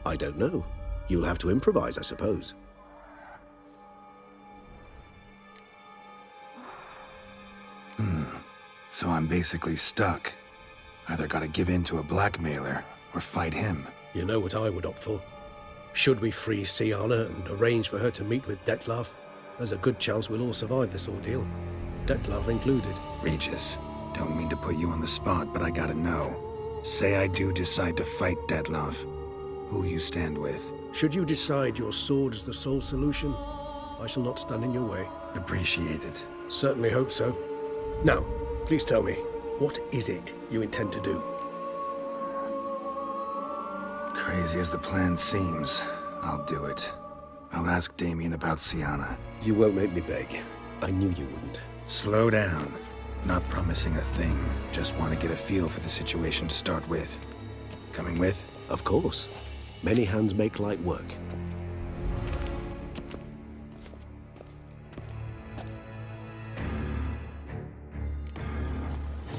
I don't know. You'll have to improvise, I suppose. So I'm basically stuck. Either gotta give in to a blackmailer, or fight him. You know what I would opt for. Should we free Siana and arrange for her to meet with Dettlaff, there's a good chance we'll all survive this ordeal. Dettlaff included. Regis, don't mean to put you on the spot, but I gotta know. Say I do decide to fight Dettlaff. Who'll you stand with? Should you decide your sword is the sole solution, I shall not stand in your way. Appreciate it. Certainly hope so. Now, please tell me, what is it you intend to do? Crazy as the plan seems, I'll do it. I'll ask Damien about Siana. You won't make me beg. I knew you wouldn't. Slow down. Not promising a thing. Just want to get a feel for the situation to start with. Coming with? Of course. Many hands make light work.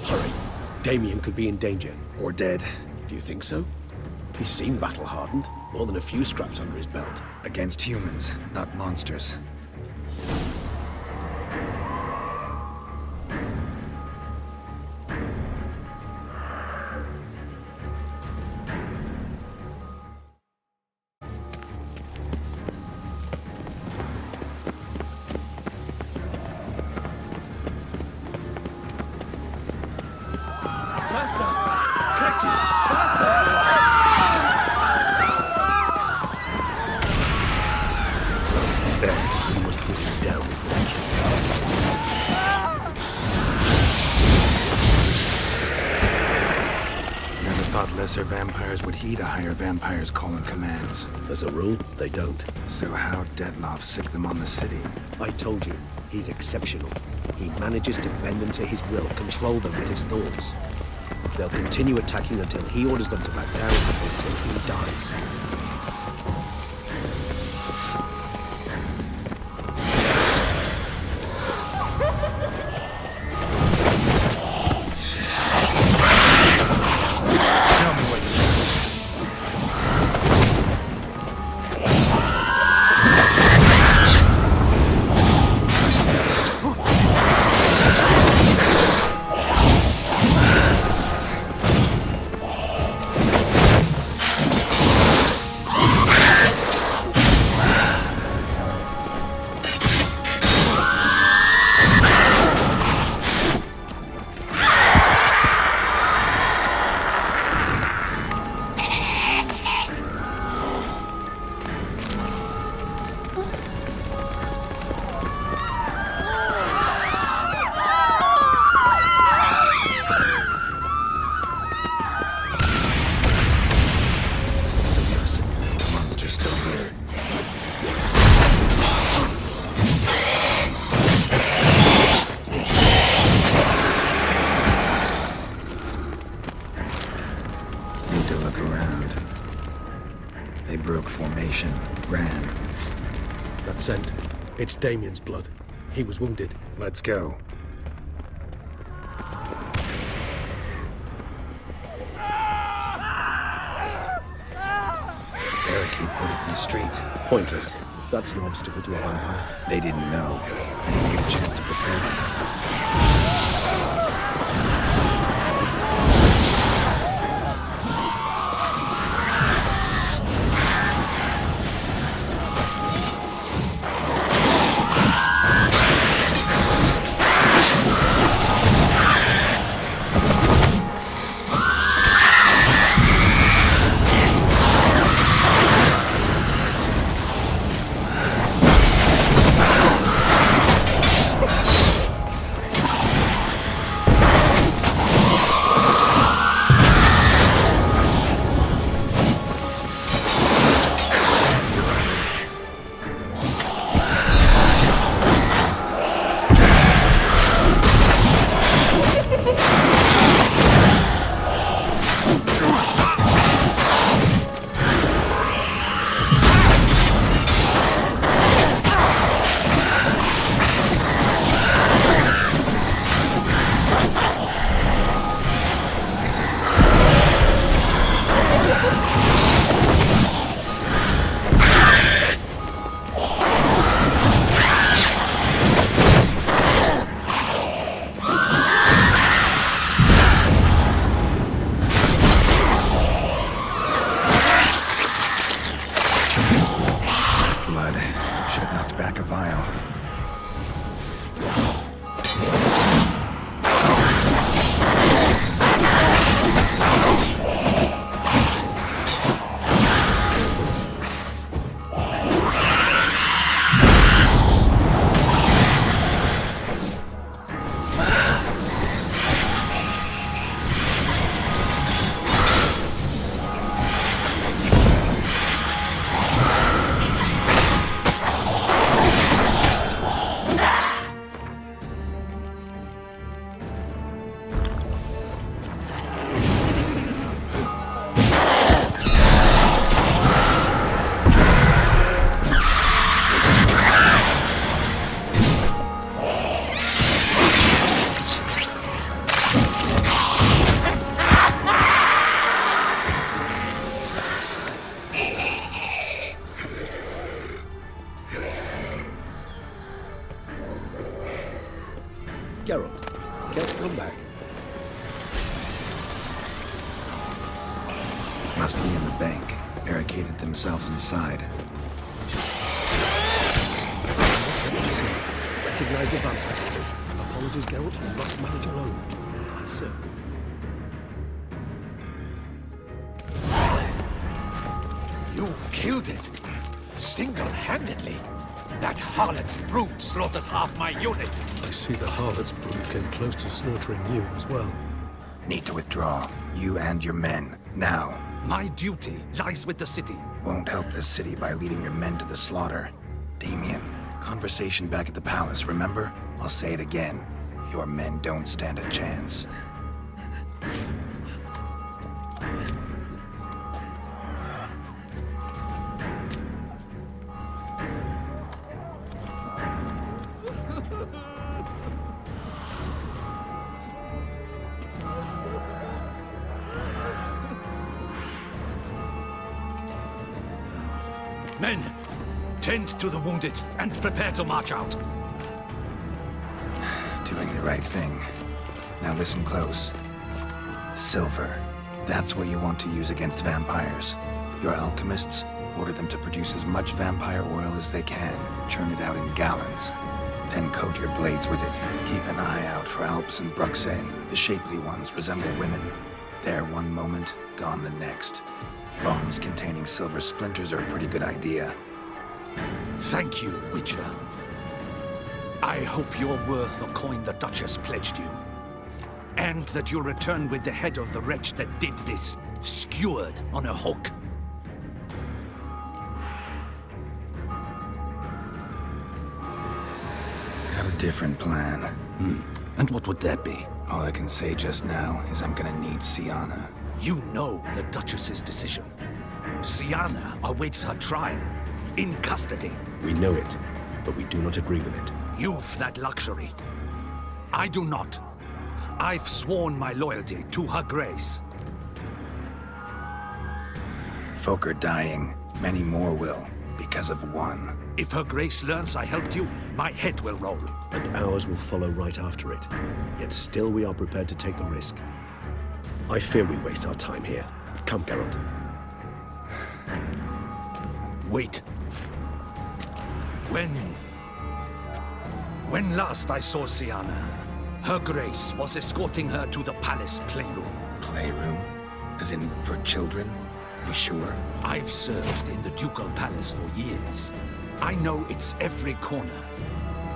Hurry. Damien could be in danger. Or dead. Do you think so? He seemed battle-hardened. More than a few scraps under his belt. Against humans, not monsters. bet. We must put him down before he kills him. Never thought lesser vampires would heed a higher vampire's calling commands. As a rule, they don't. So how'd Detloff sick them on the city? I told you, he's exceptional. He manages to bend them to his will, control them with his thoughts. They'll continue attacking until he orders them to back down, until he dies. Ran. That scent. It's Damien's blood. He was wounded. Let's go. Barricade put it in the street. Pointless. That's no obstacle to a vampire. They didn't know. I didn't get a chance to prepare them. Geralt, care to come back? Must be in the bank. Barricaded themselves inside. Recognize the vampire. Apologies, Geralt. You must manage alone. Sir. You killed it. Single-handedly. That harlot's brood slaughtered half my unit. I see the harlot's brood came close to slaughtering you as well. Need to withdraw. You and your men. Now. My duty lies with the city. Won't help the city by leading your men to the slaughter. Damien, conversation back at the palace, remember? I'll say it again. Your men don't stand a chance. Men, tend to the wounded and prepare to march out. Doing the right thing. Now listen close. Silver. That's what you want to use against vampires. Your alchemists, order them to produce as much vampire oil as they can. Churn it out in gallons. Then coat your blades with it. Keep an eye out for Alps and Bruxae. The shapely ones resemble women. There one moment, gone the next. Bombs containing silver splinters are a pretty good idea. Thank you, Witcher. I hope you're worth the coin the Duchess pledged you. And that you'll return with the head of the wretch that did this, skewered on a hook. Got a different plan. And what would that be? All I can say just now is I'm gonna need Sienna. You know the Duchess's decision. Sienna awaits her trial, in custody. We know it, but we do not agree with it. You've that luxury. I do not. I've sworn my loyalty to her grace. Folk are dying. Many more will, because of one. If her grace learns I helped you, my head will roll. And ours will follow right after it. Yet still we are prepared to take the risk. I fear we waste our time here. Come, Geralt. Wait. When last I saw Sienna, her grace was escorting her to the palace playroom. Playroom? As in, for children? You sure? I've served in the ducal palace for years. I know its every corner.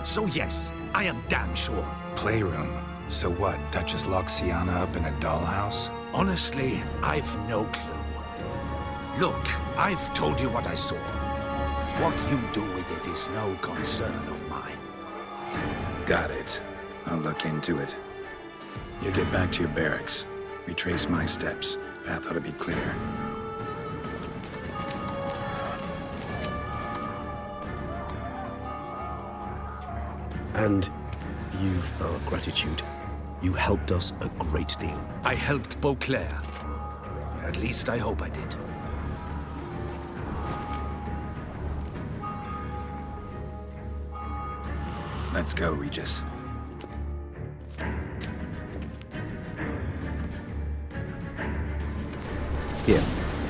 So yes, I am damn sure. Playroom? So what, Duchess locked Sienna up in a dollhouse? Honestly, I've no clue. Look, I've told you what I saw. What you do with it is no concern of mine. Got it. I'll look into it. You get back to your barracks. Retrace my steps. Path ought to be clear. And you've our gratitude. You helped us a great deal. I helped Beauclair. At least I hope I did. Let's go, Regis. Here,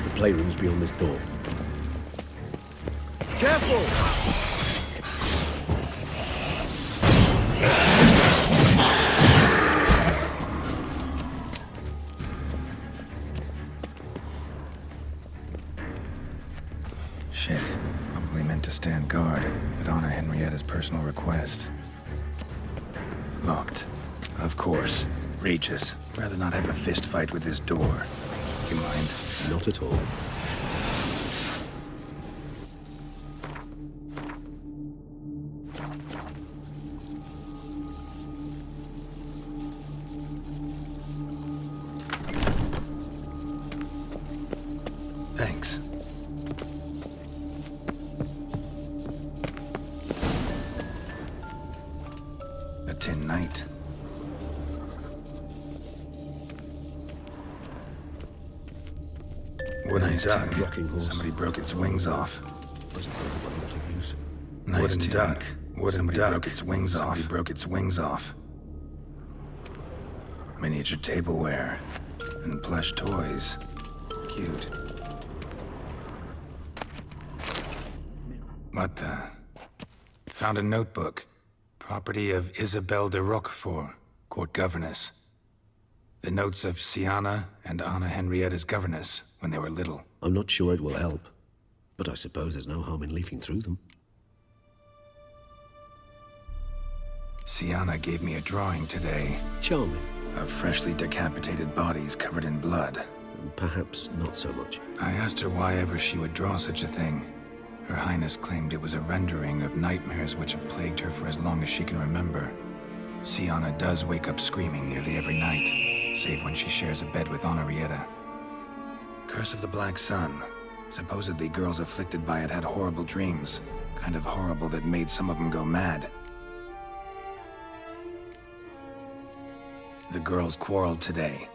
the playroom's beyond this door. Careful! Shit. Probably meant to stand guard at Anna Henrietta's personal request. Locked. Of course. Regis, rather not have a fist fight with this door. You mind? Not at all. Thanks. A tin knight. Nice duck. Rocking horse. Somebody broke its wings off. I suppose it wasn't of use. Nice duck. Wooden duck. Broke its wings off. Somebody broke its wings off. Miniature tableware. And plush toys. Cute. What the? Found a notebook. Property of Isabelle de Roquefort, court governess. The notes of Sienna and Anna Henrietta's governess when they were little. I'm not sure it will help, but I suppose there's no harm in leafing through them. Sienna gave me a drawing today. Charming. Of freshly decapitated bodies covered in blood. Perhaps not so much. I asked her why ever she would draw such a thing. Her Highness claimed it was a rendering of nightmares which have plagued her for as long as she can remember. Sienna does wake up screaming nearly every night, save when she shares a bed with Henrietta. Curse of the Black Sun. Supposedly girls afflicted by it had horrible dreams. Kind of horrible that made some of them go mad. The girls quarreled today.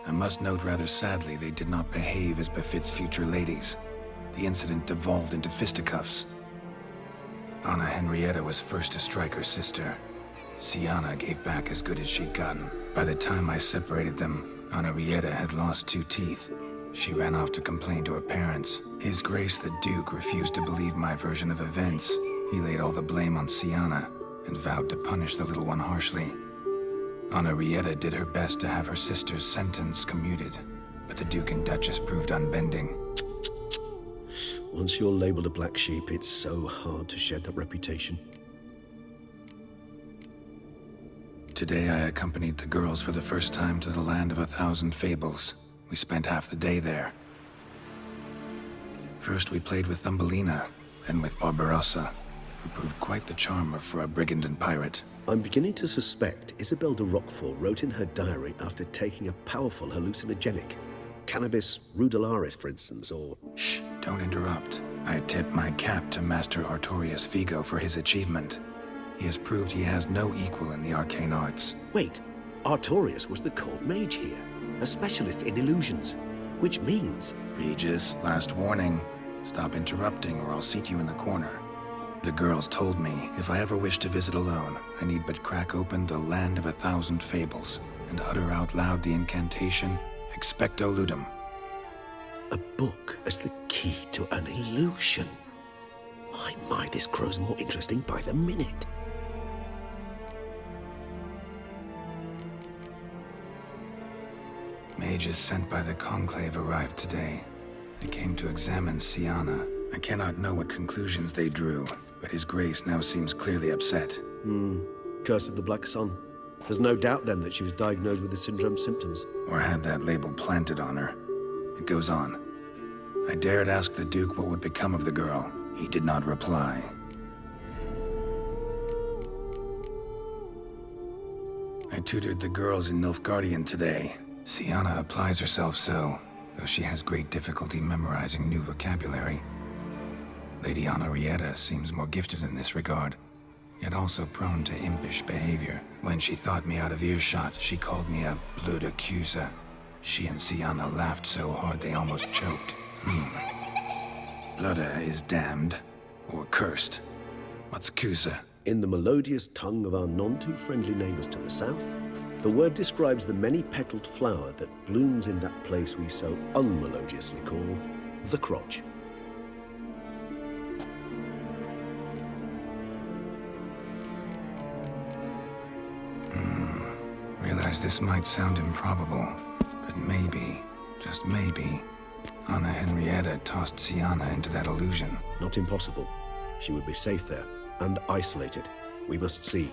I must note rather sadly they did not behave as befits future ladies. The incident devolved into fisticuffs. Anna Henrietta was first to strike her sister. Sienna gave back as good as she'd gotten. By the time I separated them, Henrietta had lost 2 teeth. She ran off to complain to her parents. His Grace the Duke refused to believe my version of events. He laid all the blame on Sienna and vowed to punish the little one harshly. Henrietta did her best to have her sister's sentence commuted, but the Duke and Duchess proved unbending. Once you're labeled a black sheep, it's so hard to shed that reputation. Today I accompanied the girls for the first time to the land of 1,000 fables. We spent half the day there. First we played with Thumbelina, then with Barbarossa, who proved quite the charmer for a brigand and pirate. I'm beginning to suspect Isabelle de Roquefort wrote in her diary after taking a powerful hallucinogenic. Cannabis rudelaris, for instance, or... Shh, don't interrupt. I tip my cap to Master Artorius Vigo for his achievement. He has proved he has no equal in the arcane arts. Wait, Artorius was the court mage here, a specialist in illusions, which means... Regis, last warning. Stop interrupting or I'll seat you in the corner. The girls told me if I ever wish to visit alone, I need but crack open the land of 1,000 fables and utter out loud the incantation, Expecto Ludum. A book as the key to an illusion. My, this grows more interesting by the minute. Mages sent by the Conclave arrived today. They came to examine Sienna. I cannot know what conclusions they drew, but His Grace now seems clearly upset. Curse of the Black Sun. There's no doubt then that she was diagnosed with the syndrome symptoms. Or had that label planted on her. It goes on. I dared ask the Duke what would become of the girl. He did not reply. I tutored the girls in Nilfgaardian today. Sienna applies herself so, though she has great difficulty memorizing new vocabulary. Lady Henrietta seems more gifted in this regard, yet also prone to impish behavior. When she thought me out of earshot, she called me a blood accuser. She and Sienna laughed so hard they almost choked. Ludda is damned, or cursed. What's accuser? In the melodious tongue of our none-too-friendly neighbors to the south, the word describes the many-petaled flower that blooms in that place we so unmelodiously call the crotch. Realize this might sound improbable, but maybe, just maybe, Anna Henrietta tossed Sienna into that illusion. Not impossible. She would be safe there, and isolated. We must see.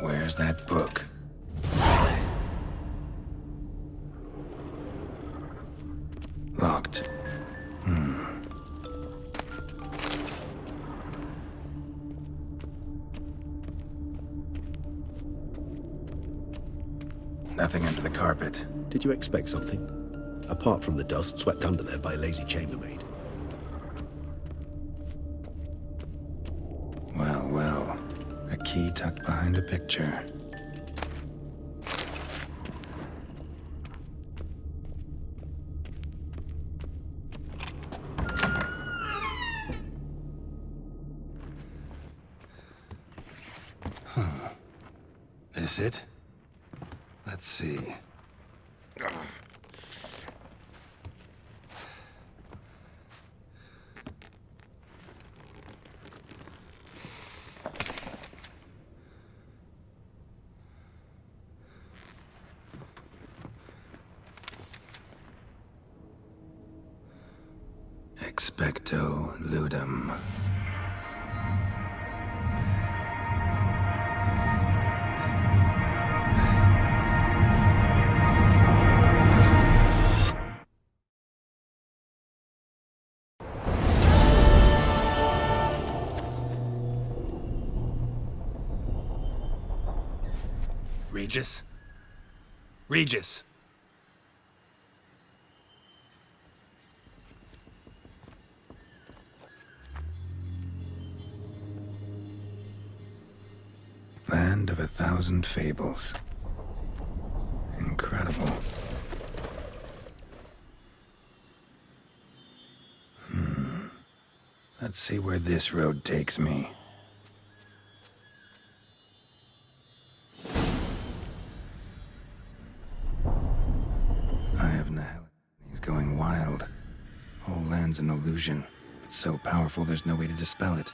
Where's that book? Locked. Nothing under the carpet. Did you expect something? Apart from the dust swept under there by a lazy chambermaid. Well, well. A key tucked behind a picture. This it? Let's see. Expecto Ludum. Regis? Regis! Land of 1,000 fables. Incredible. Let's see where this road takes me. I have Nihil. He's going wild. Whole land's an illusion. It's so powerful there's no way to dispel it.